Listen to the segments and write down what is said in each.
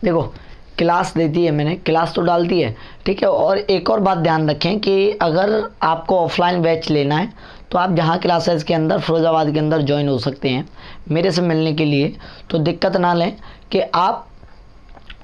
देखो क्लास देती है, मैंने क्लास तो डाल दी है, ठीक है। और एक और बात ध्यान रखें कि अगर आपको ऑफलाइन बैच लेना है तो आप जहाँ क्लासेस के अंदर फिरोज़ाबाद के अंदर ज्वाइन हो सकते हैं मेरे से मिलने के लिए। तो दिक्कत ना लें कि आप,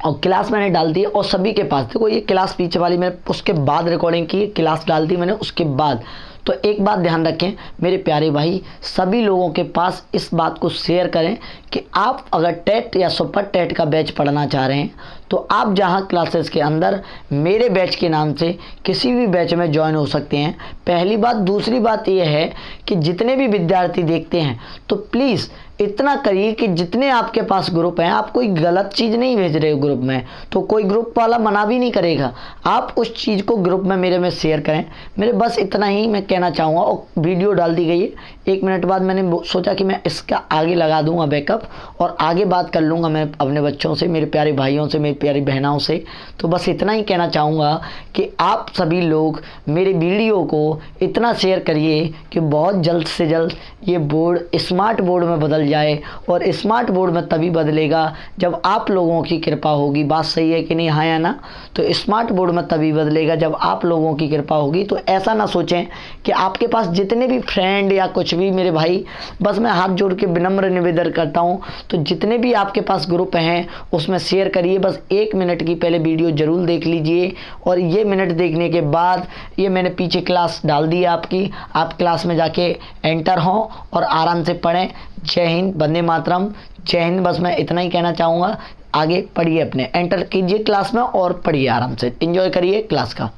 और क्लास मैंने डाल दी है और सभी के पास, देखो ये क्लास पीछे वाली मैंने उसके बाद रिकॉर्डिंग की, क्लास डाल दी मैंने उसके बाद। तो एक बात ध्यान रखें मेरे प्यारे भाई, सभी लोगों के पास इस बात को शेयर करें कि आप अगर टेट या सुपर टेट का बैच पढ़ना चाह रहे हैं तो आप जहां क्लासेस के अंदर मेरे बैच के नाम से किसी भी बैच में ज्वाइन हो सकते हैं। पहली बात। दूसरी बात यह है कि जितने भी विद्यार्थी देखते हैं तो प्लीज़ इतना करिए कि जितने आपके पास ग्रुप हैं, आप कोई गलत चीज़ नहीं भेज रहे हो ग्रुप में, तो कोई ग्रुप वाला मना भी नहीं करेगा। आप उस चीज़ को ग्रुप में मेरे में शेयर करें। मेरे बस इतना ही मैं कहना चाहूँगा। और वीडियो डाल दी गई है, 1 मिनट बाद मैंने सोचा कि मैं इसका आगे लगा दूंगा बैकअप और आगे बात कर लूँगा मैं अपने बच्चों से, मेरे प्यारे भाइयों से, मेरी प्यारी बहनों से। तो बस इतना ही कहना चाहूँगा कि आप सभी लोग मेरे वीडियो को इतना शेयर करिए कि बहुत जल्द से जल्द ये बोर्ड स्मार्ट बोर्ड में बदल जाए। और स्मार्ट बोर्ड में तभी बदलेगा जब आप लोगों की कृपा होगी। बात सही है कि नहीं? हाँ या ना? तो स्मार्ट बोर्ड में तभी बदलेगा जब आप लोगों की कृपा होगी। तो ऐसा ना सोचें कि आपके पास जितने भी फ्रेंड या कुछ भी, मेरे भाई बस मैं हाथ जोड़ के विनम्र निवेदन करता हूँ, तो जितने भी आपके पास ग्रुप हैं उसमें शेयर करिए। बस 1 मिनट की पहले वीडियो ज़रूर देख लीजिए और ये मिनट देखने के बाद ये मैंने पीछे क्लास डाल दी है आपकी, आप क्लास में जाके एंटर हों और आराम से पढ़ें। जय हिंद, वंदे मातरम, जय हिंद। बस मैं इतना ही कहना चाहूँगा। आगे पढ़िए, अपने एंटर कीजिए क्लास में और पढ़िए, आराम से एंजॉय करिए क्लास का।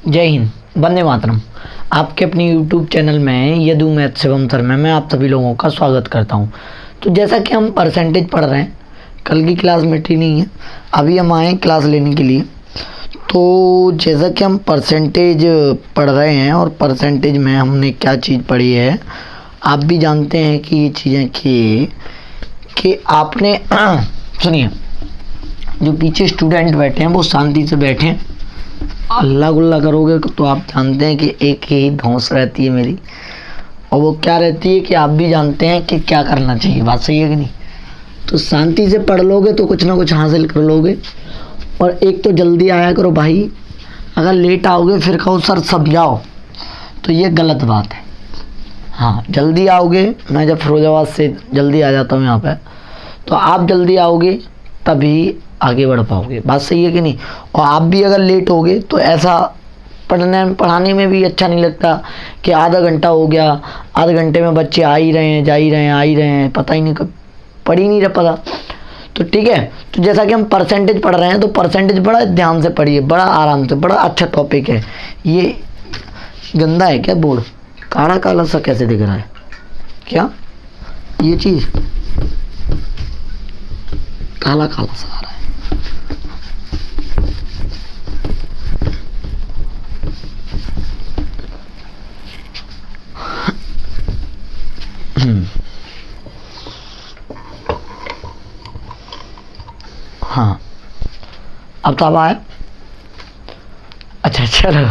जय हिंद, वंदे मातरम। आपके अपनी यूट्यूब चैनल में यदु मैथ शिवम सर में मैं आप सभी लोगों का स्वागत करता हूं। तो जैसा कि हम परसेंटेज पढ़ रहे हैं, कल की क्लास मिटी नहीं है, अभी हम आए क्लास लेने के लिए। तो जैसा कि हम परसेंटेज पढ़ रहे हैं और परसेंटेज में हमने क्या चीज़ पढ़ी है, आप भी जानते हैं कि ये चीज़ें कि आपने सुनिए, जो पीछे स्टूडेंट बैठे हैं वो शांति से बैठें। अल्लाह गुल्ला करोगे तो आप जानते हैं कि एक ही धौंस रहती है मेरी, और वो क्या रहती है कि आप भी जानते हैं कि क्या करना चाहिए। बात सही है कि नहीं? तो शांति से पढ़ लोगे तो कुछ ना कुछ हासिल कर लोगे। और एक तो जल्दी आया करो भाई, अगर लेट आओगे फिर कहो सर समझाओ, तो ये गलत बात है। हाँ, जल्दी आओगे। मैं जब फिरोजाबाद से जल्दी आ जाता हूँ यहाँ पे, तो आप जल्दी आओगे तभी आगे बढ़ पाओगे। बात सही है कि नहीं? और आप भी अगर लेट होगे तो ऐसा पढ़ाने में भी अच्छा नहीं लगता कि आधा घंटा हो गया, आधे घंटे में बच्चे आ ही रहे हैं, जा ही रहे हैं, आ ही रहे हैं, पता ही नहीं कब पढ़ ही नहीं रह पता। तो ठीक है, तो जैसा कि हम परसेंटेज पढ़ रहे हैं तो परसेंटेज बड़ा ध्यान से पढ़िए, बड़ा आराम से, बड़ा अच्छा टॉपिक है। ये गंदा है क्या बोर्ड? काला काला सा कैसे दिख रहा है क्या? ये चीज़ काला काला सा आ रहा है। हाँ, अब तो अब आया। अच्छा चलो,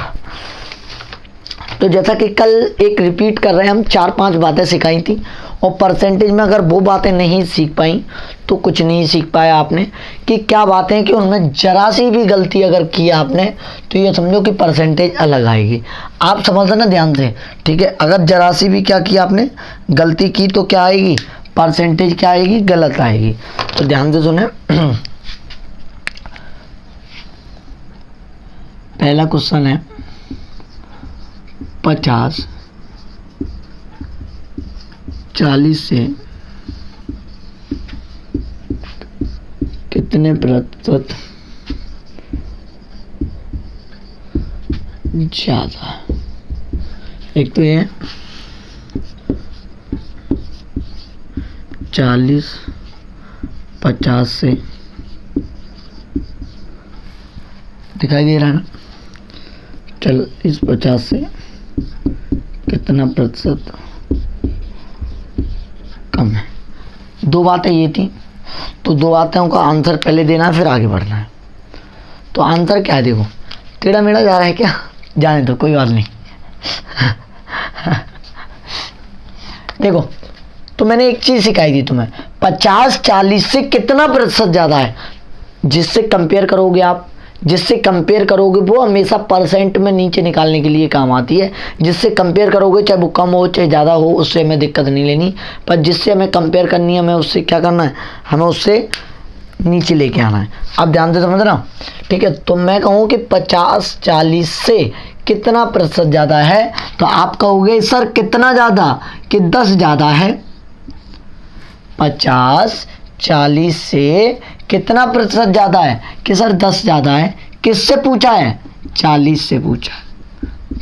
तो जैसा कि कल एक रिपीट कर रहे हैं हम, 4-5 बातें सिखाई थी और परसेंटेज में अगर वो बातें नहीं सीख पाई तो कुछ नहीं सीख पाया आपने। कि क्या बातें कि उनमें जरा सी भी गलती अगर की आपने तो ये समझो कि परसेंटेज अलग आएगी। आप समझ ना ध्यान से, ठीक है? अगर जरा सी भी क्या किया आपने, गलती की, तो क्या आएगी? परसेंटेज क्या आएगी? गलत आएगी। तो ध्यान से सुने। पहला क्वेश्चन है 50 40 से कितने प्रतिशत ज्यादा? एक तो ये 40-50 से, दिखाई दे रहा है ना? चल, इस 50 से कितना प्रतिशत कम है? 2 बातें ये थी, तो 2 बातों का आंसर पहले देना है, फिर आगे बढ़ना है। तो आंसर क्या है? देखो, टेढ़ा मेढ़ा जा रहा है क्या? जाने दो, कोई बात नहीं। देखो, तो मैंने एक चीज़ सिखाई थी तुम्हें, 50 40 से कितना प्रतिशत ज़्यादा है, जिससे कंपेयर करोगे आप, जिससे कंपेयर करोगे वो हमेशा परसेंट में नीचे निकालने के लिए काम आती है। जिससे कंपेयर करोगे चाहे वो कम हो चाहे ज़्यादा हो, उससे हमें दिक्कत नहीं लेनी, पर जिससे हमें कंपेयर करनी है हमें उससे क्या करना है, हमें उससे नीचे लेके आना है। अब ध्यान से समझना, ठीक है। तो मैं कहूँ कि 50 40 से कितना प्रतिशत ज़्यादा है, तो आप कहोगे सर कितना ज़्यादा, कि 10 ज़्यादा है। 50 40 से कितना प्रतिशत ज़्यादा है, कि सर 10 ज़्यादा है। किससे पूछा है, 40 से पूछा है।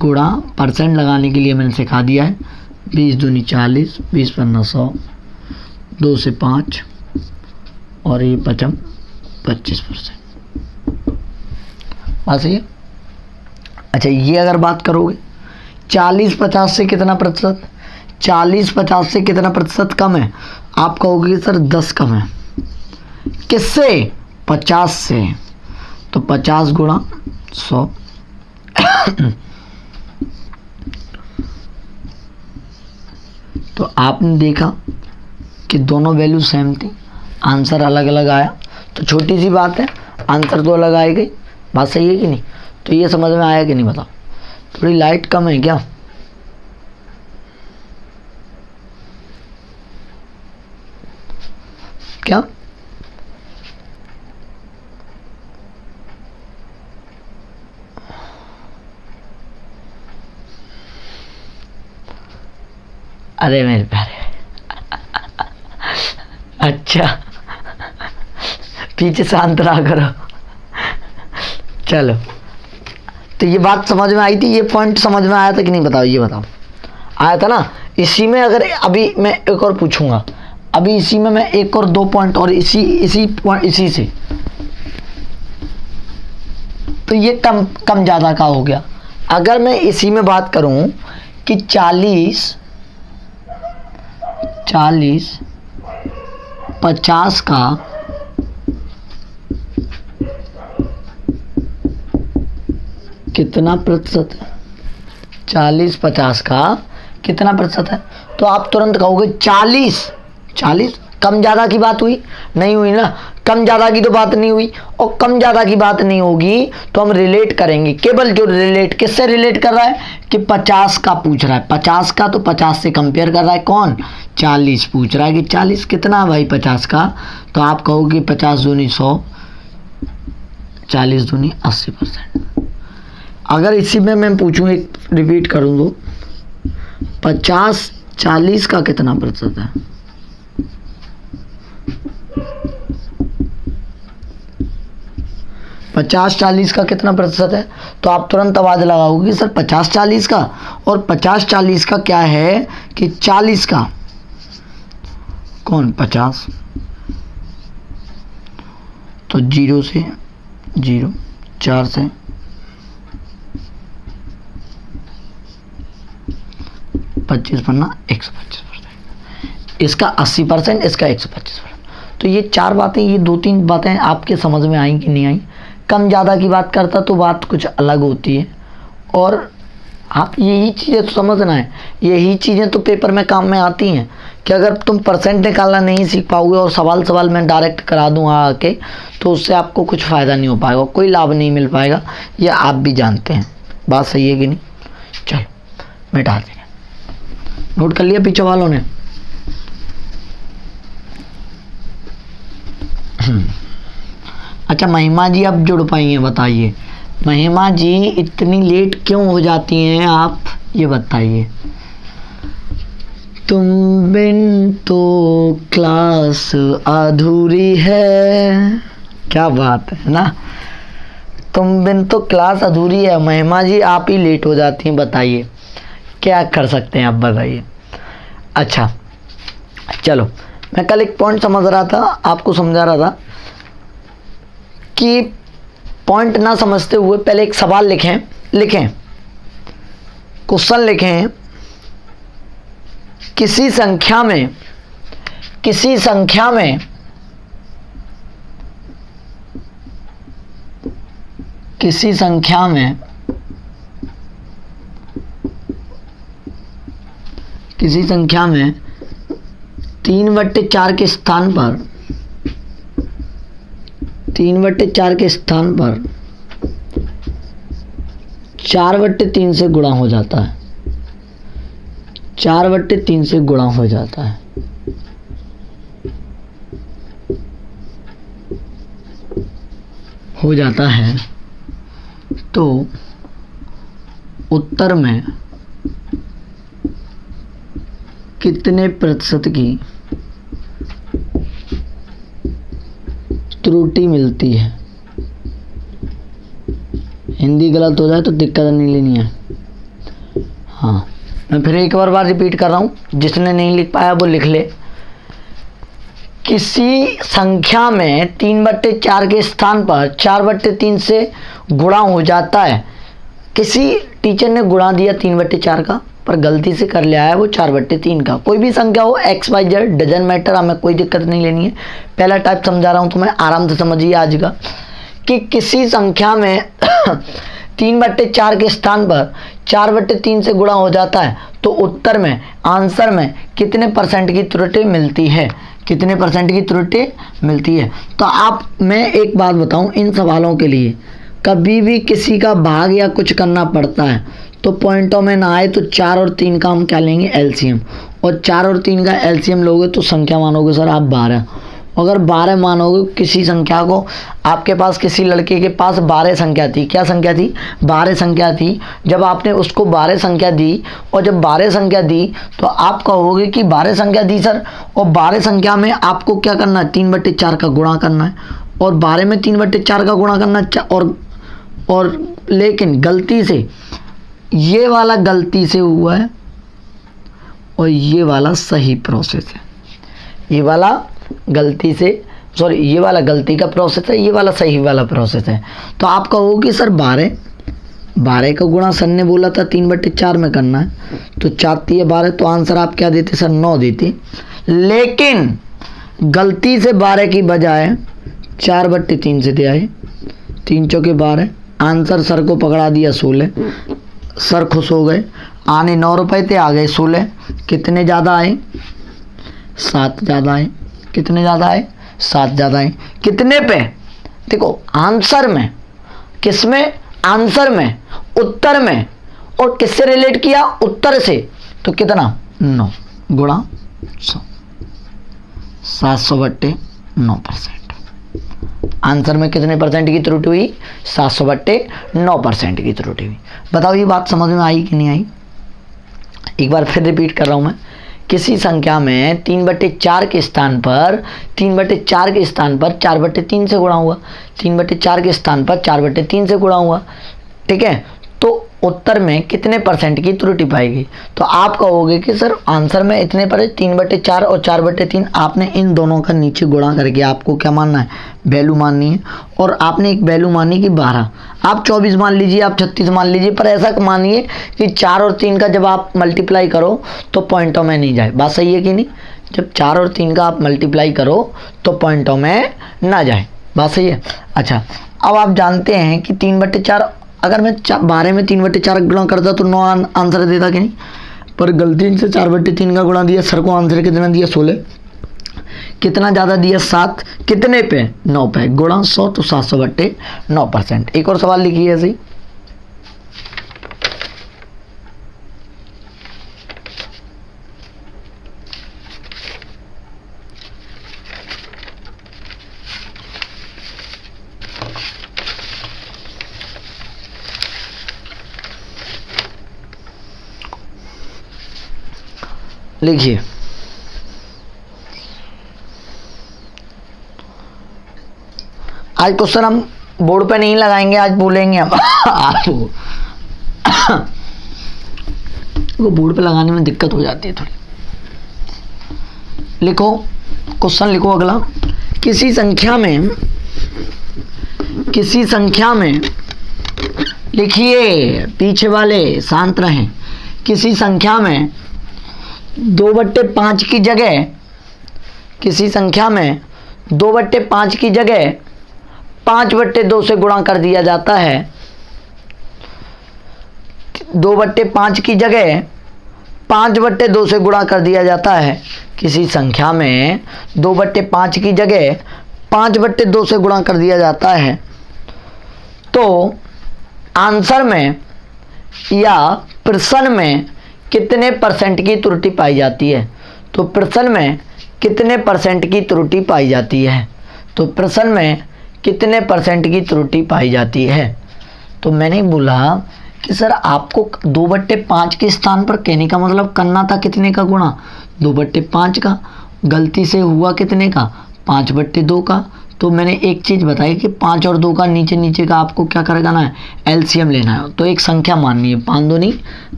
गुणा परसेंट लगाने के लिए मैंने सिखा दिया है, 20 दूनी 40, 20 पन्ना 100, 2 से 5 और ये 25%। बात सही है। अच्छा, ये अगर बात करोगे 40 50 से कितना प्रतिशत, 40 50 से कितना प्रतिशत कम है, आप कहोगे सर 10 कम है। किससे, 50 से। तो 50 गुणा 100 तो आपने देखा कि दोनों वैल्यू सेम थी, आंसर अलग अलग आया। तो छोटी सी बात है, आंसर तो अलग आए गई। बात सही है कि नहीं। तो ये समझ में आया कि नहीं बताओ। थोड़ी लाइट कम है क्या, क्या अरे मेरे प्यारे अच्छा, पीछे शांत रहा करो। चलो, तो ये बात समझ में आई थी, ये पॉइंट समझ में आया था कि नहीं बताओ, ये बताओ। आया था ना। इसी में अगर अभी मैं एक और पूछूंगा, अभी इसी में मैं एक और 2 पॉइंट और इसी से, तो ये कम ज़्यादा का हो गया। अगर मैं इसी में बात करूं कि 40 50 का कितना प्रतिशत है, 40 50 का कितना प्रतिशत है, तो आप तुरंत कहोगे 40 कम ज़्यादा की बात हुई नहीं हुई ना, कम ज़्यादा की तो बात नहीं हुई। और कम ज़्यादा की बात नहीं होगी तो हम रिलेट करेंगे, केवल जो रिलेट किससे रिलेट कर रहा है, कि 50 का पूछ रहा है, 50 का, तो 50 से कंपेयर कर रहा है कौन, 40 पूछ रहा है कि 40 कितना है भाई 50 का। तो आप कहोगे 50 दूनी 100, 40 दूनी 80%। अगर इसी में मैं पूछूं, एक रिपीट करूं तो 50 40 का कितना प्रतिशत है, 50 40 का कितना प्रतिशत है, तो आप तुरंत आवाज लगाओगे सर 50 40 का। और 50 40 का क्या है कि 40 का कौन 50, तो 0 से 0, 4 से 25 पन्ना 125%, इसका 80%, इसका 125%। तो ये 4 बातें, ये 2-3 बातें आपके समझ में आई कि नहीं आई। कम ज़्यादा की बात करता तो बात कुछ अलग होती है, और आप यही चीज़ें तो समझना है, यही चीज़ें तो पेपर में काम में आती हैं। कि अगर तुम परसेंट निकालना नहीं सीख पाओगे और सवाल मैं डायरेक्ट करा दूँ आके, तो उससे आपको कुछ फ़ायदा नहीं हो पाएगा, कोई लाभ नहीं मिल पाएगा, ये आप भी जानते हैं। बात सही है कि नहीं। चलो मिटा देंगे, नोट कर लिया पीछे वालों ने। अच्छा, महिमा जी अब जुड़ पाई हैं, बताइए महिमा जी इतनी लेट क्यों हो जाती हैं आप, ये बताइए। तुम बिन तो क्लास अधूरी है, क्या बात है ना, तुम बिन तो क्लास अधूरी है। महिमा जी आप ही लेट हो जाती हैं, बताइए क्या कर सकते हैं आप, बताइए। अच्छा चलो, मैं कल एक पॉइंट समझ रहा था, आपको समझा रहा था कि पॉइंट ना समझते हुए पहले एक सवाल लिखें, क्वेश्चन लिखें। किसी संख्या में 3/4 के स्थान पर 3/4 के स्थान पर 4/3 से गुणा हो जाता है। 4/3 से गुणा हो जाता है। तो उत्तर में कितने प्रतिशत की त्रुटि मिलती है? हिंदी गलत हो जाए तो दिक्कत नहीं लेनी है। हाँ, मैं फिर एक बार रिपीट कर रहा हूँ, जिसने नहीं लिख पाया वो लिख ले। किसी संख्या में 3/4 के स्थान पर 4/3 से गुणा हो जाता है। किसी टीचर ने गुणा दिया 3/4 का, पर गलती से कर लिया है वो 4/3 का। कोई भी संख्या हो, XYZ डजंट मैटर, हमें कोई दिक्कत नहीं लेनी है। पहला टाइप समझा रहा हूँ तो मैं आराम से समझिए आज का, कि किसी संख्या में 3/4 के स्थान पर 4/3 से गुणा हो जाता है, तो उत्तर में, आंसर में कितने परसेंट की त्रुटि मिलती है? कितने परसेंट की त्रुटि मिलती है? तो आप, मैं एक बात बताऊं, इन सवालों के लिए कभी भी किसी का भाग या कुछ करना पड़ता है तो पॉइंटों में ना आए तो 4 और 3 का हम क्या लेंगे? एलसीएम। और 4 और 3 का एलसीएम लोगे तो संख्या मानोगे सर आप 12। अगर 12 मानोगे किसी संख्या को, आपके पास किसी लड़के के पास 12 संख्या थी। क्या संख्या थी? 12 संख्या थी। जब आपने उसको 12 संख्या दी, और जब 12 संख्या दी तो आप कहोगे कि 12 संख्या दी सर, और 12 संख्या में आपको क्या करना है? 3/4 का गुणा करना है। और 12 में 3/4 का गुणा करना है। और लेकिन गलती से, ये वाला गलती से हुआ है और ये वाला सही प्रोसेस है। ये वाला गलती से, सॉरी, ये वाला गलती का प्रोसेस है, ये वाला सही वाला प्रोसेस है। तो आप कहोगे सर 12 का गुणा सर ने बोला था 3/4 में करना है, तो 4 12, तो आंसर आप क्या देते सर? 9 देते। लेकिन गलती से 12 की बजाय 4/3 से दे आए। 3 चौके 12, आंसर सर को पकड़ा दिया 16। सर खुश हो गए, आने 9 रुपए थे, आ गए 16। कितने ज़्यादा आए? 7 ज़्यादा आए। कितने ज़्यादा आए? 7 ज़्यादा आए। कितने पे? देखो, आंसर में, किसमें? आंसर में, उत्तर में। और किससे रिलेट किया? उत्तर से। तो कितना? 9 गुणा 100, 700/9%। आंसर में कितने परसेंट की त्रुटि हुई? 700/9% की त्रुटि हुई। बताओ ये बात समझ में आई कि नहीं आई? एक बार फिर रिपीट कर रहा हूं मैं। किसी संख्या में 3/4 के स्थान पर 4/3 से गुणा हुआ। 3/4 के स्थान पर 4/3 से गुणा हुआ, ठीक है? तो उत्तर में कितने परसेंट की त्रुटि पाएगी? तो आप कहोगे कि सर आंसर में इतने पर 3/4 और 4/3, आपने इन दोनों का नीचे गुणा करके आपको क्या मानना है? वैल्यू माननी है। और आपने एक वैल्यू मानी कि 12, आप 24 मान लीजिए, आप 36 मान लीजिए, पर ऐसा मानिए कि 4 और 3 का जब आप मल्टीप्लाई करो तो पॉइंटों में नहीं जाए। बात सही है कि नहीं? जब 4 और 3 का आप मल्टीप्लाई करो तो पॉइंटों में ना जाए। बात सही है? अच्छा, अब आप जानते हैं कि 3/4, अगर मैं 12 में 3/4 गुणा करता तो 9 आंसर देता कि नहीं? पर गलती से 4/3 का गुणा दिया, सर को आंसर कितना दिया? 16। कितना ज़्यादा दिया? 7। कितने पे? 9 पे। गुणा 100 तो 700/9%। एक और सवाल लिखिए ऐसे ही। लिखिए, आज क्वेश्चन हम बोर्ड पे नहीं लगाएंगे, आज बोलेंगे हम आपको। वो बोर्ड पे लगाने में दिक्कत हो जाती है थोड़ी। लिखो, क्वेश्चन लिखो अगला। किसी संख्या में लिखिए, पीछे वाले शांत रहें। किसी संख्या में 2/5 की जगह, किसी संख्या में 2/5 की जगह 5/2 से गुणा कर दिया जाता है। 2/5 की जगह 5/2 से गुणा कर दिया जाता है, किसी संख्या में 2/5 की जगह 5/2 से गुणा कर दिया जाता है, तो आंसर में या प्रश्न में कितने परसेंट की त्रुटि पाई जाती है? तो प्रश्न में कितने परसेंट की त्रुटि पाई जाती है? तो प्रश्न में कितने परसेंट की त्रुटि पाई जाती है? तो मैंने बोला कि सर आपको 2/5 के स्थान पर कहने का मतलब करना था कितने का गुणा? 2/5 का। गलती से हुआ कितने का? 5/2 का। तो मैंने एक चीज़ बताई कि 5 और 2 का नीचे नीचे का आपको क्या करना है? एलसीएम लेना है। तो एक संख्या माननी है, 5 दूनी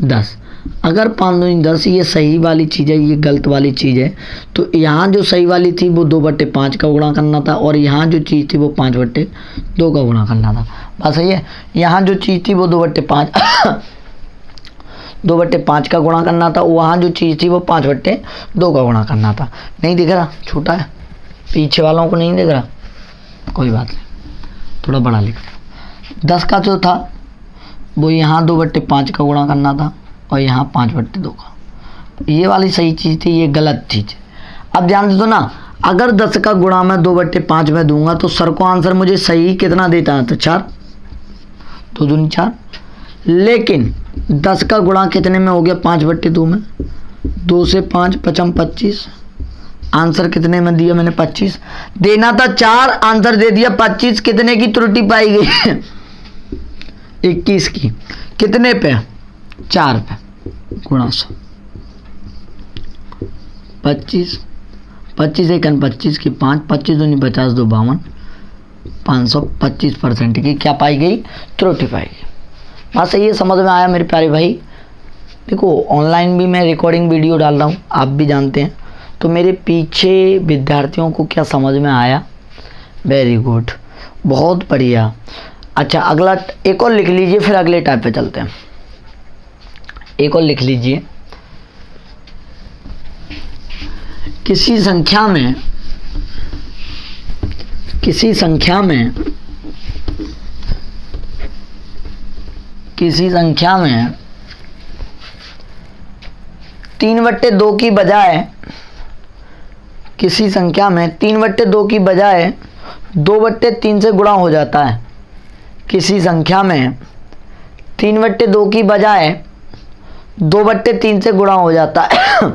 10। अगर 5 दूनी 10 ये सही वाली चीज़ है, ये गलत वाली चीज़ है, तो यहाँ जो सही वाली थी वो 2/5 का गुणा करना था, और यहाँ जो चीज़ थी वो 5/2 का गुणा करना था। बात सही है? यहाँ जो चीज़ थी वो 2/5 का गुणा करना था, वहाँ जो चीज़ थी वो 5/2 का गुणा करना था। नहीं दिख रहा? छोटा है, पीछे वालों को नहीं दिख रहा? कोई बात नहीं, थोड़ा बड़ा लिख। 10 का जो था वो यहाँ 2/5 का गुणा करना था, और यहाँ 5/2 का। ये वाली सही चीज़ थी, ये गलत चीज़। अब ध्यान दे दो ना, अगर 10 का गुणा मैं 2/5 में दूंगा तो सर को आंसर मुझे सही कितना देता है? तो 4, 2 दूनी 4। लेकिन 10 का गुणा कितने में हो गया? 5/2 में। 2 से 5 5 25। आंसर कितने में दिया मैंने? 25 देना था, 4 आंसर दे दिया 25। कितने की त्रुटि पाई गई? 21 की। कितने पे? 4 पे। गुणा 100, 25 25 1 25 की 5, 25 दूनी 50, 2 52, 525% की क्या पाई गई? त्रुटि पाई गई। बात सही है? समझ में आया मेरे प्यारे भाई? देखो ऑनलाइन भी मैं रिकॉर्डिंग वीडियो डाल रहा हूँ, आप भी जानते हैं, तो मेरे पीछे विद्यार्थियों को क्या समझ में आया? वेरी गुड, बहुत बढ़िया। अच्छा, अगला एक और लिख लीजिए, फिर अगले टाइप पे चलते हैं। एक और लिख लीजिए। किसी संख्या में 3/2 की बजाय, किसी संख्या में 3/2 की बजाय 2/3 से गुणा हो जाता है। किसी संख्या में 3/2 की बजाय 2/3 से गुणा हो जाता है।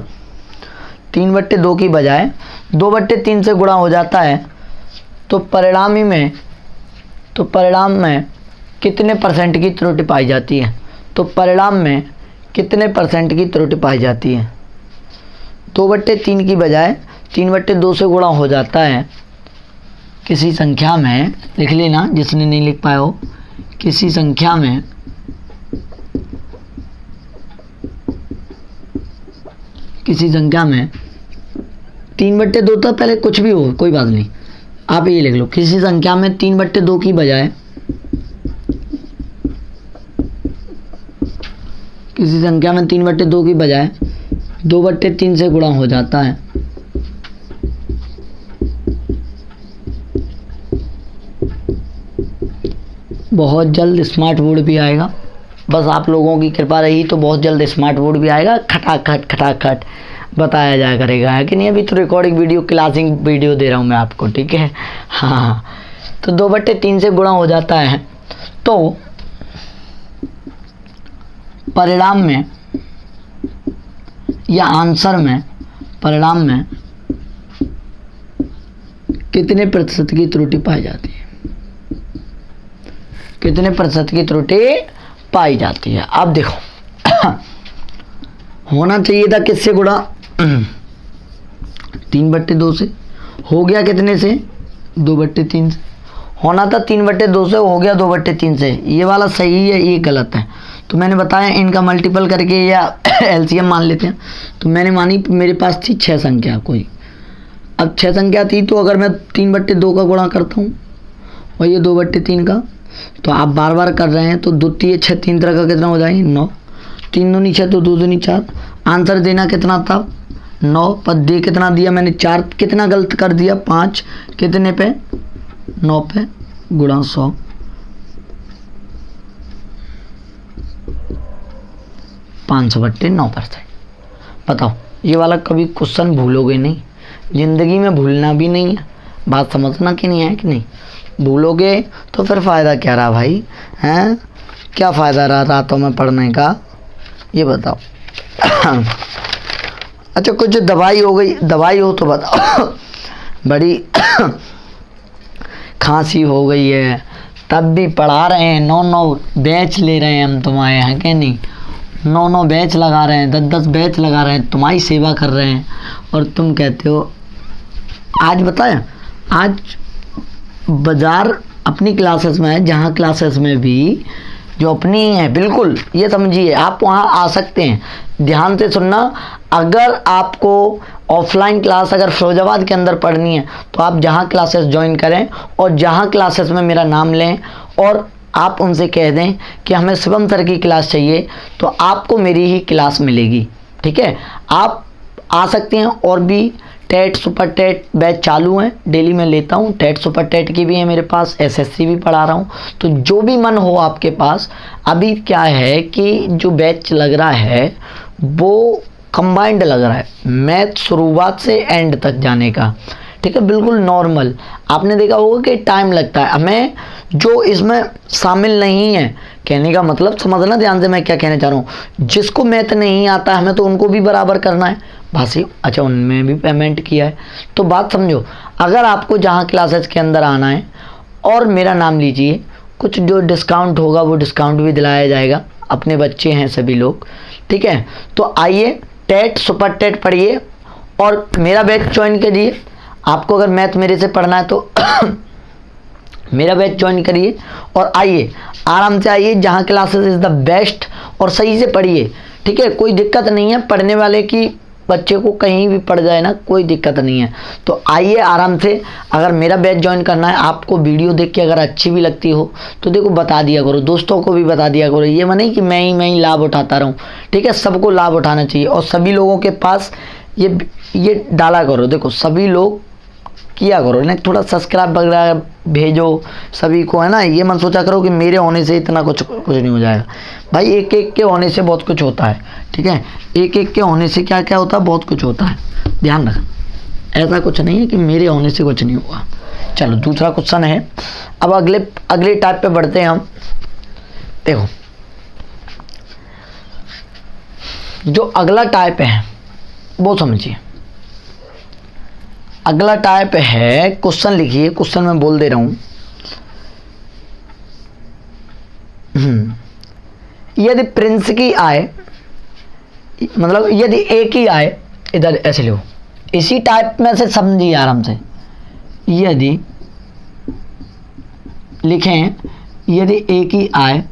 3/2 की बजाय 2/3 से गुणा हो जाता है, तो परिणाम में कितने परसेंट की त्रुटि पाई जाती है? तो परिणाम में कितने परसेंट की त्रुटि पाई जाती है? 2/3 की बजाय 3/2 से गुणा हो जाता है। किसी संख्या में, लिख लेना जिसने नहीं लिख पाया हो, किसी संख्या में 3/2 तो पहले कुछ भी हो कोई बात नहीं, आप ये लिख लो। किसी संख्या में 3/2 की बजाय, किसी संख्या में 3/2 की बजाय 2/3 से गुणा हो जाता है। बहुत जल्द स्मार्ट बोर्ड भी आएगा, बस आप लोगों की कृपा रही तो बहुत जल्द स्मार्ट बोर्ड भी आएगा। खटाखट बताया जाया करेगा, है कि नहीं? अभी तो रिकॉर्डिंग वीडियो, क्लासिंग वीडियो दे रहा हूँ मैं आपको, ठीक है? हाँ, तो 2/3 से गुणा हो जाता है, तो परिणाम में या आंसर में, परिणाम में कितने प्रतिशत की त्रुटि पाई जाती है? कितने प्रतिशत की त्रुटि पाई जाती है? अब देखो होना चाहिए था किससे गुणा? 3/2 से। हो गया कितने से? 2/3 से। होना था 3/2 से, हो गया 2/3 से। ये वाला सही है, ये गलत है। तो मैंने बताया इनका मल्टीपल करके या एलसीएम मान लेते हैं। तो मैंने मानी, मेरे पास थी 6 संख्या कोई। अब 6 संख्या थी, तो अगर मैं 3/2 का गुणा करता हूँ और ये 2/3 का, तो आप बार बार कर रहे हैं, तो 2 3 6 3 तरह का कितना हो जाएंगे? 9। 3 दूनी 6, तो 2 दूनी 4। आंसर देना कितना था? 9। पर दे कितना दिया मैंने? 4। कितना गलत कर दिया? 5। कितने पे? 9 पे। गुणा 100। 500/9%। बताओ, ये वाला कभी क्वेश्चन भूलोगे नहीं, ज़िंदगी में भूलना भी नहीं है। बात समझना कि नहीं है कि नहीं, भूलोगे तो फिर फ़ायदा क्या रहा भाई, हैं? क्या फ़ायदा रहा रातों में पढ़ने का, ये बताओ। अच्छा, कुछ दवाई हो गई, दवाई हो तो बताओ। बड़ी खांसी हो गई है, तब भी पढ़ा रहे हैं, 9 बैच ले रहे हैं हम तुम्हारे यहाँ के नहीं, 9 बैच लगा रहे हैं, 10 बैच लगा रहे हैं, तुम्हारी सेवा कर रहे हैं, और तुम कहते हो। आज बताया, आज बाज़ार अपनी क्लासेस में है, जहाँ क्लासेस में भी जो अपनी है, बिल्कुल ये समझिए, आप वहाँ आ सकते हैं। ध्यान से सुनना, अगर आपको ऑफलाइन क्लास अगर फिरोजाबाद के अंदर पढ़नी है तो आप जहाँ क्लासेस ज्वाइन करें और जहाँ क्लासेस में मेरा नाम लें और आप उनसे कह दें कि हमें शिवम सर की क्लास चाहिए, तो आपको मेरी ही क्लास मिलेगी। ठीक है, आप आ सकते हैं। और भी टेट सुपर टेट बैच चालू हैं, डेली मैं लेता हूँ, टेट सुपर टेट की भी है मेरे पास, एसएससी भी पढ़ा रहा हूँ। तो जो भी मन हो आपके पास, अभी क्या है कि जो बैच लग रहा है वो कंबाइंड लग रहा है, मैथ शुरुआत से एंड तक जाने का। ठीक है, बिल्कुल नॉर्मल। आपने देखा होगा कि टाइम लगता है, हमें जो इसमें शामिल नहीं है, कहने का मतलब समझना ध्यान से मैं क्या कहना चाह रहा हूँ, जिसको मैथ नहीं आता हमें तो उनको भी बराबर करना है भाषी। अच्छा, उनमें भी पेमेंट किया है, तो बात समझो। अगर आपको जहाँ क्लासेस के अंदर आना है और मेरा नाम लीजिए, कुछ जो डिस्काउंट होगा वो डिस्काउंट भी दिलाया जाएगा, अपने बच्चे हैं सभी लोग। ठीक है, तो आइए, टेट सुपर टेट पढ़िए और मेरा बैच ज्वाइन करिए। आपको अगर मैथ मेरे से पढ़ना है तो मेरा बैच ज्वाइन करिए और आइए, आराम से आइए, जहाँ क्लासेस इज़ द बेस्ट, और सही से पढ़िए। ठीक है, कोई दिक्कत नहीं है, पढ़ने वाले की बच्चे को कहीं भी पढ़ जाए ना, कोई दिक्कत नहीं है। तो आइए आराम से, अगर मेरा बैच ज्वाइन करना है, आपको वीडियो देख के अगर अच्छी भी लगती हो तो देखो बता दिया करो, दोस्तों को भी बता दिया करो। ये नहीं कि मैं ही लाभ उठाता रहूँ। ठीक है, सबको लाभ उठाना चाहिए और सभी लोगों के पास ये डाला करो। देखो, सभी लोग किया करो ना, थोड़ा सब्सक्राइब वगैरह भेजो सभी को, है ना। ये मत सोचा करो कि मेरे होने से इतना कुछ नहीं हो जाएगा भाई, एक एक के होने से बहुत कुछ होता है। ठीक है, एक एक के होने से क्या क्या होता है, बहुत कुछ होता है, ध्यान रखना। ऐसा कुछ नहीं है कि मेरे होने से कुछ नहीं हुआ। चलो, दूसरा क्वेश्चन है। अब अगले टाइप पे बढ़ते हैं हम। देखो, जो अगला टाइप है वो समझिए। अगला टाइप है, क्वेश्चन लिखिए, क्वेश्चन मैं बोल दे रहा हूं। यदि प्रिंस की आय, मतलब यदि ए की आय, इधर ऐसे लो, इसी टाइप में से समझिए आराम से। यदि लिखें, यदि ए की आय,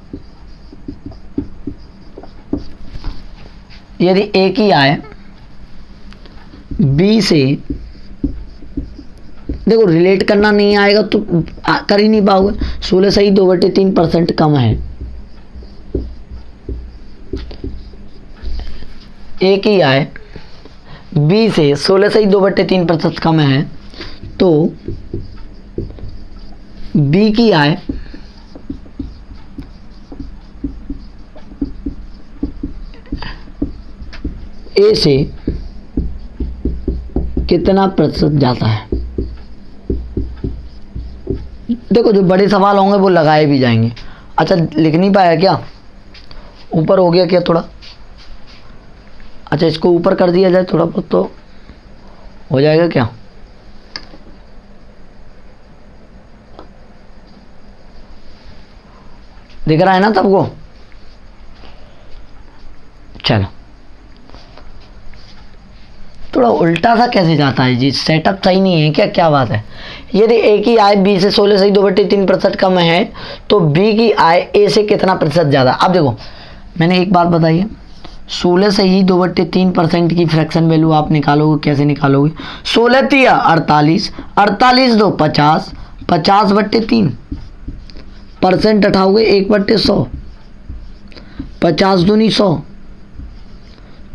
यदि ए की आय बी से, देखो रिलेट करना नहीं आएगा तो कर ही नहीं पाओगे। 16 सही 2/3% कम है। ए की आय बी से 16 सही 2/3% कम है, तो बी की आय ए से कितना प्रतिशत जाता है। देखो, जो बड़े सवाल होंगे वो लगाए भी जाएंगे। अच्छा, लिख नहीं पाया क्या, ऊपर हो गया क्या थोड़ा? अच्छा, इसको ऊपर कर दिया जाए थोड़ा बहुत तो हो जाएगा क्या? दिख रहा है ना सबको? चलो, थोड़ा उल्टा सा कैसे जाता है जी, सेटअप सही नहीं है क्या? क्या बात है? यदि ए की आय बी से 16 सही 2/3% कम है, तो बी की आय ए से कितना प्रतिशत ज़्यादा? अब देखो, मैंने एक बात बताई है, 16 से ही 2/3% की फ्रैक्शन वैल्यू आप निकालोगे, कैसे निकालोगे? 16 तिया 48, 48 दो 50, 50/3 परसेंट उठाओगे 1/100, 50 दूनी 100,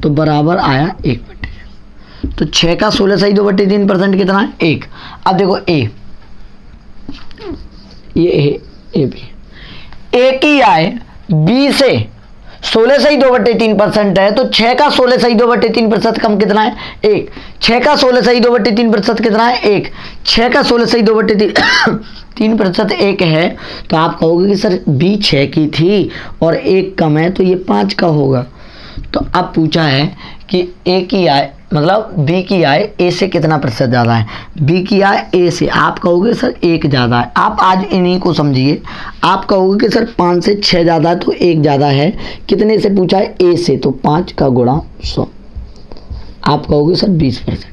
तो बराबर आया 1/, तो 6 का 16 सही 2/3% कितना है? 1। अब देखो ये ए बी, ए की आय बी से 16 से ही 2/3% है, तो 6 का 16 से ही 2/3% कम कितना है? 1। 6 का 16 से ही 2/3% कितना है? 1। 6 का 16 से ही 2/3% 1 है, तो आप कहोगे कि सर बी 6 की थी और 1 कम है, तो ये 5 का होगा। तो अब पूछा है कि ए की आय मतलब बी की आय ए से कितना प्रतिशत ज़्यादा है? बी की आय ए से, आप कहोगे सर 1 ज़्यादा है। आप आज इन्हीं को समझिए, आप कहोगे कि सर 5 से 6 ज़्यादा है तो 1 ज़्यादा है। कितने से पूछा है? ए से, तो 5 का गुणा 100। आप कहोगे सर 20%,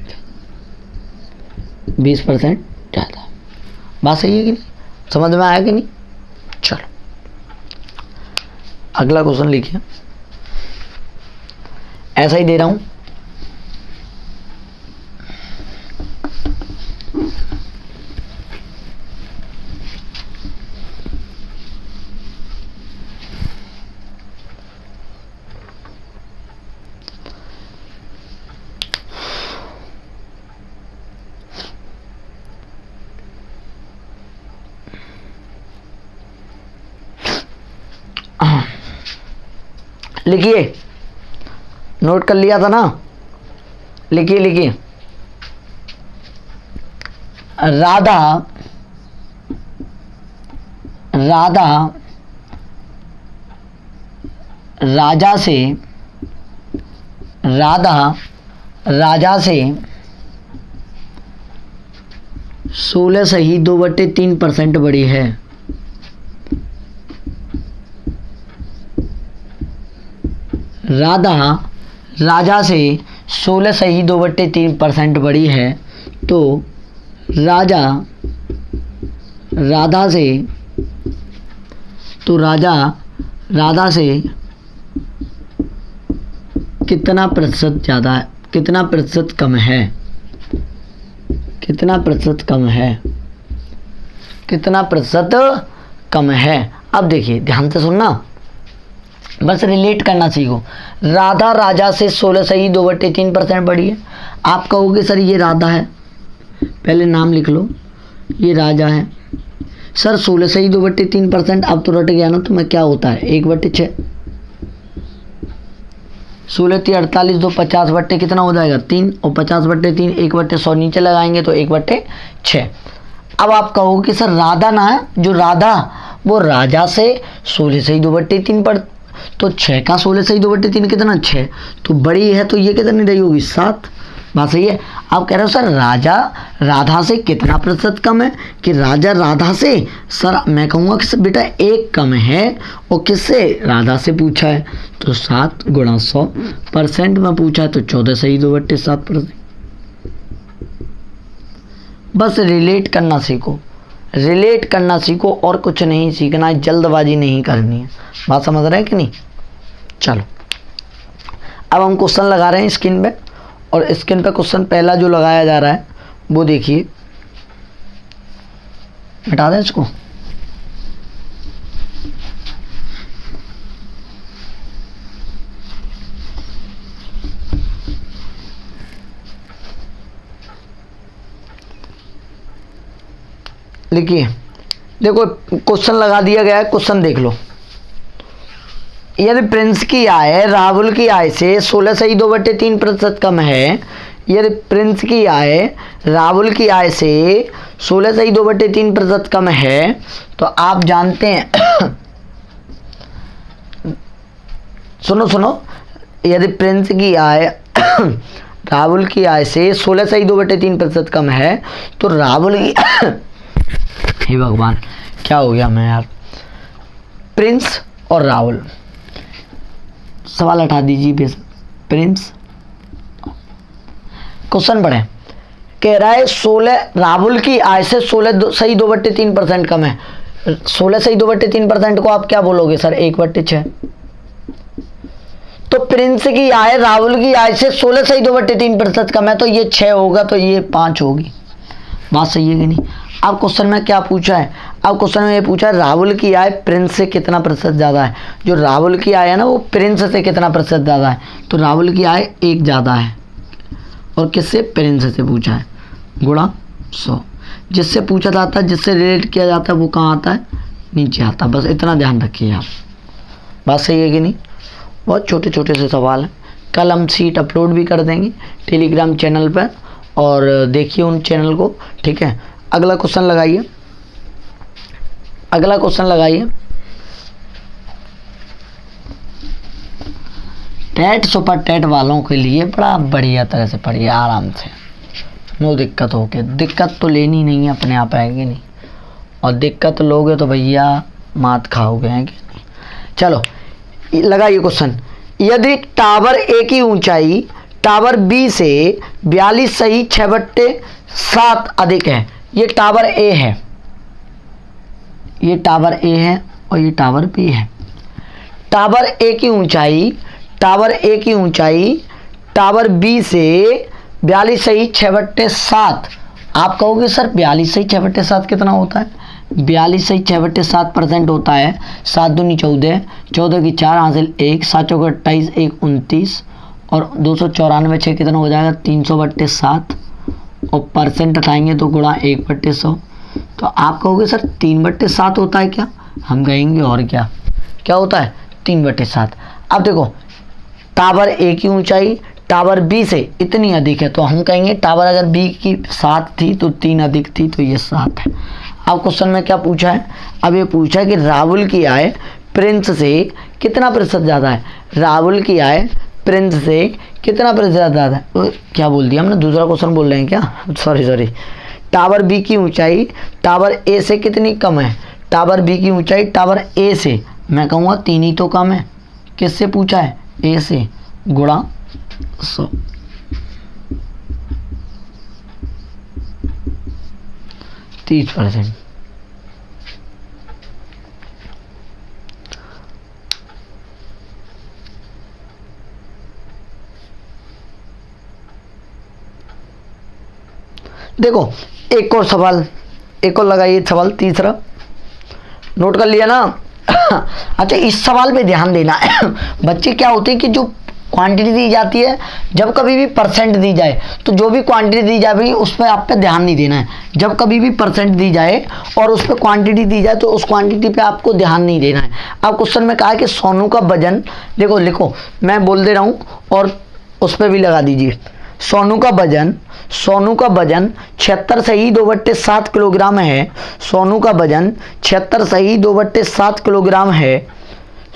20% ज़्यादा है। बात सही है कि नहीं? समझ में आया कि नहीं? चलो अगला क्वेश्चन लिखिए, ऐसा ही दे रहा हूं। लिखिए, नोट कर लिया था ना? लिखिए लिखिए, राधा राजा से 16 से ही 2/3% बड़ी है। राजा से 16 से ही 2/3% बड़ी है, तो राधा से कितना प्रतिशत ज़्यादा है, कितना प्रतिशत कम है? कितना प्रतिशत कम है? कितना प्रतिशत कम है? अब देखिए ध्यान से सुनना, बस रिलेट करना सीखो। राधा राजा से 16 से ही 2/3% बड़ी है। आप कहोगे सर ये राधा है, पहले नाम लिख लो, ये राजा है। सर 16 से ही 2/3%, अब तो रट गया ना, तो मैं क्या होता है? 1/6। 16 3 48, 2 50 बट्टे कितना हो जाएगा? 3, और 50/3 1/100 नीचे लगाएंगे तो 1/6। अब आप कहोगे कि सर राधा ना है, जो राधा वो राजा से 16 से ही 2/3 पर, तो 6 का 16 से ही 2/3 कितना? 6। तो बड़ी है, तो ये कितनी रही होगी? 7। बात सही है। आप कह रहे हो सर राजा राधा से कितना प्रतिशत कम है? कि राजा राधा से, सर मैं कहूँगा कि सर बेटा 1 कम है, और किससे? राधा से पूछा है, तो 7 गुणा 100% में पूछा है, तो 14 से ही 2/7%। बस रिलेट करना सीखो, रिलेट करना सीखो, और कुछ नहीं सीखना है, जल्दबाजी नहीं करनी है। बात समझ रहे हैं कि नहीं? चलो अब हम क्वेश्चन लगा रहे हैं स्क्रीन पे, और स्क्रीन पे क्वेश्चन पहला जो लगाया जा रहा है वो देखिए, हटा दें इसको। लिखिए, देखो क्वेश्चन लगा दिया गया है, क्वेश्चन देख लो। यदि प्रिंस की आय राहुल की आय से 16 से ही 2/3% कम है, यदि प्रिंस की आय राहुल की आय से 16 से ही 2/3% कम है, तो आप जानते हैं सुनो, यदि प्रिंस की आय राहुल की आय से 16 से ही 2/3% कम है, तो राहुल की हे भगवान क्या हो गया मैं यार, प्रिंस और राहुल, सवाल हटा दीजिए बेस। प्रिंस, क्वेश्चन पढ़े, कह रहा है 16 राहुल की आय से 16 से ही 2/3% कम है। 16 से ही 2/3% को आप क्या बोलोगे सर? 1/6। तो प्रिंस की आय राहुल की आय से 16 से ही 2/3% कम है, तो ये 6 होगा, तो ये 5 होगी। बात सही है कि नहीं? अब क्वेश्चन में क्या पूछा है? अब क्वेश्चन में ये पूछा है राहुल की आय प्रिंस से कितना प्रतिशत ज़्यादा है। जो राहुल की आय है ना, वो प्रिंस से कितना प्रतिशत ज़्यादा है, तो राहुल की आय 1 ज़्यादा है, और किससे? प्रिंस से पूछा है, गुणा 100। जिससे पूछा जाता है, जिससे रिलेट किया जाता है, वो कहाँ आता है? नीचे आता है। बस इतना ध्यान रखिए आप। बात सही है कि नहीं? बहुत छोटे छोटे से सवाल हैं। कल हम सीट अपलोड भी कर देंगे टेलीग्राम चैनल पर, और देखिए उन चैनल को, ठीक है। अगला क्वेश्चन लगाइए, अगला क्वेश्चन लगाइए। टेट सुपर टेट वालों के लिए बड़ा बढ़िया तरह से पढ़िए, आराम से, नो दिक्कत हो के। दिक्कत तो लेनी नहीं है, अपने आप आएगी नहीं, और दिक्कत लोगे तो भैया मात खाओगे, हैं कि नहीं। चलो लगाइए क्वेश्चन। यदि टावर ए की ऊंचाई टावर बी से 42 सही 6/7 अधिक है, ये टावर ए है, ये टावर ए है और ये टावर बी है। टावर ए की ऊंचाई, टावर ए की ऊंचाई टावर बी से 42 सही 6/7। आप कहोगे सर 42 सही 6/7 कितना होता है? 42 सही 6/7% होता है। 7 दूनी 14, 14 की 4 हासिल 1, 7 चौके 28, 1 29, और 294 6 कितना हो जाएगा? 300/7, और परसेंट हटाएंगे तो गुणा 1/100। तो आप कहोगे सर 3/7 होता है क्या? हम कहेंगे और क्या, क्या होता है? 3/7। अब देखो, टावर ए की ऊंचाई टावर बी से इतनी अधिक है, तो हम कहेंगे टावर अगर बी की 7 थी तो 3 अधिक थी, तो ये 7 है। अब क्वेश्चन में क्या पूछा है? अब ये पूछा है कि राहुल की आय प्रिंस से कितना प्रतिशत ज़्यादा है। राहुल की आय प्रिंस से कितना प्रतिशत ज़्यादा है? क्या बोल दिया हमने, दूसरा क्वेश्चन बोल रहे हैं क्या? सॉरी। टावर बी की ऊंचाई टावर ए से कितनी कम है? टावर बी की ऊंचाई टावर ए से, मैं कहूँगा 3 ही तो कम है। किससे पूछा है? ए से, गुणा 100। 30%। देखो एक और सवाल, एक और लगाइए सवाल, तीसरा। नोट कर लिया ना? अच्छा, इस सवाल पे ध्यान देना है। बच्चे क्या होते हैं कि जो क्वांटिटी दी जाती है, जब कभी भी परसेंट दी जाए, तो जो भी क्वांटिटी दी जाए भाई उस पर आप पे ध्यान नहीं देना है। जब कभी भी परसेंट दी जाए और उस पर क्वांटिटी दी जाए, तो उस क्वांटिटी पे आपको ध्यान नहीं देना है। अब क्वेश्चन में कहा है कि सोनू का वजन, देखो लिखो, मैं बोल दे रहा हूँ और उस पर भी लगा दीजिए। सोनू का वजन 76 सही 2/7 किलोग्राम है। सोनू का वजन 76 सही 2/7 किलोग्राम है।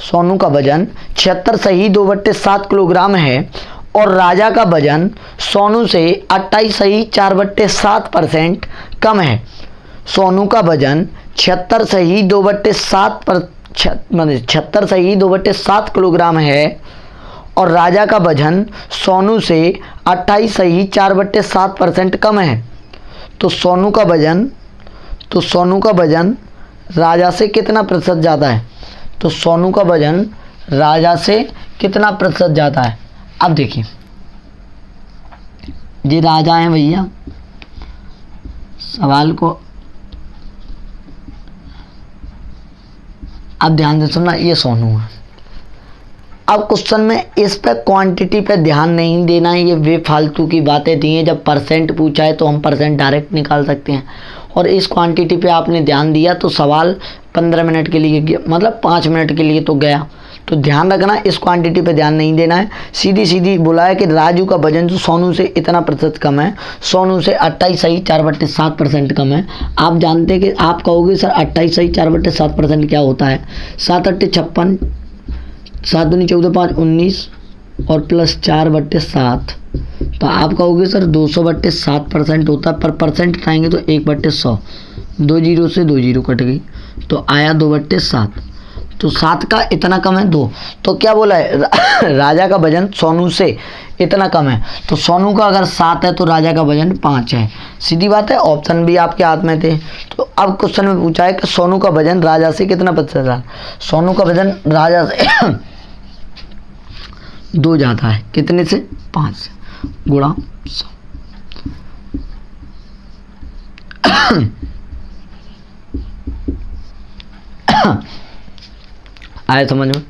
सोनू का वजन 76 सही 2/7 किलोग्राम है, और राजा का वजन सोनू से 28 सही 4/7% कम है। सोनू का वजन 76 सही 2/7 किलोग्राम है, और राजा का वजन सोनू से 28 सही 4/7% कम है। तो सोनू का वजन राजा से कितना प्रतिशत ज़्यादा है? तो सोनू का वजन राजा से कितना प्रतिशत ज़्यादा है? अब देखिए, ये राजा हैं भैया, सवाल को अब ध्यान से सुनना, ये सोनू है। अब क्वेश्चन में इस पे क्वांटिटी पे ध्यान नहीं देना है, ये बेफालतू की बातें दी हैं। जब परसेंट पूछा है तो हम परसेंट डायरेक्ट निकाल सकते हैं, और इस क्वांटिटी पे आपने ध्यान दिया तो सवाल 15 मिनट के लिए गया, मतलब 5 मिनट के लिए तो गया। तो ध्यान रखना, इस क्वांटिटी पे ध्यान नहीं देना है। सीधी बोला है कि राजू का वजन जो सोनू से इतना प्रतिशत कम है, सोनू से 28 सही 4/7% कम है। आप जानते कि आप कहोगे सर 28 सही 4/7% क्या होता है? 7 8 56, 7 दूनी 14, 5 19, और प्लस 4/7। तो आप कहोगे सर 200/7% होता है, पर परसेंट हटाएंगे तो 1/100, 2 जीरो से 2 जीरो कट गई, तो आया 2/7। तो 7 का इतना कम है 2, तो क्या बोला है? राजा का वजन सोनू से इतना कम है, तो सोनू का अगर 7 है तो राजा का वजन 5 है। सीधी बात है, ऑप्शन भी आपके हाथ में थे। तो अब क्वेश्चन में पूछा है कि सोनू का वजन राजा से कितना प्रतिशत है? सोनू का वजन राजा से 2 ज़्यादा है, कितने से? 5 से, गुणा 100। आए समझ में?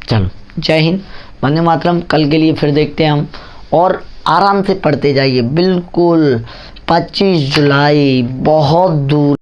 चलो, जय हिंद, वंदे मातरम। कल के लिए फिर देखते हैं हम, और आराम से पढ़ते जाइए बिल्कुल। 25 जुलाई बहुत दूर